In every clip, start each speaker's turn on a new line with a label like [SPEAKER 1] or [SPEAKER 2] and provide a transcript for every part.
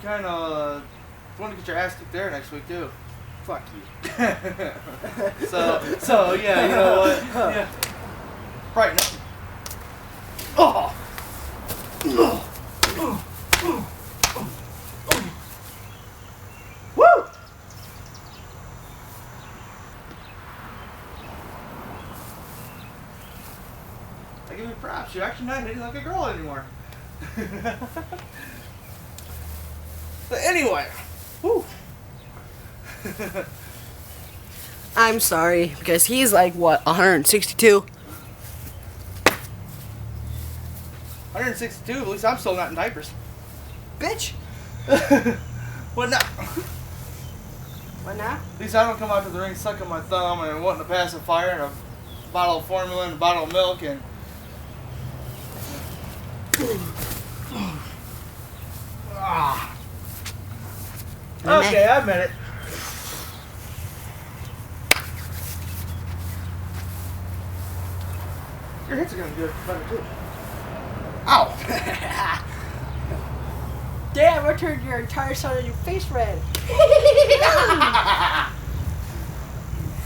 [SPEAKER 1] kind of want to get your ass kicked there next week too.
[SPEAKER 2] Fuck you.
[SPEAKER 1] So yeah, you know what? Yeah. Right now. Oh. Woo! I give you props. You're actually not hitting like a girl anymore. But anyway, woo.
[SPEAKER 2] I'm sorry, because he's like, what, 162?
[SPEAKER 1] 162. At least I'm still not in diapers.
[SPEAKER 2] Bitch!
[SPEAKER 1] What now?
[SPEAKER 2] What now?
[SPEAKER 1] At least I don't come out to the ring sucking my thumb and wanting to pass a fire and a bottle of formula and a bottle of milk and. Ah. Okay, I admit it. Your hits are gonna do it better too. Ow!
[SPEAKER 2] Damn, I turned your entire side of your face red.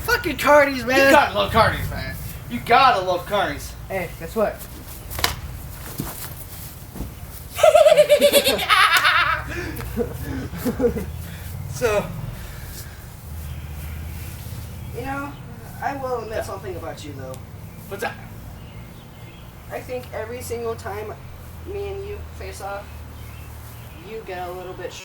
[SPEAKER 2] Fucking carnies, man.
[SPEAKER 1] You gotta love carnies, man. You gotta love carnies.
[SPEAKER 2] Hey, guess what?
[SPEAKER 1] So,
[SPEAKER 2] You know, I will admit something about you, though.
[SPEAKER 1] what's that?
[SPEAKER 2] I think every single time me and you face off, you get a little bit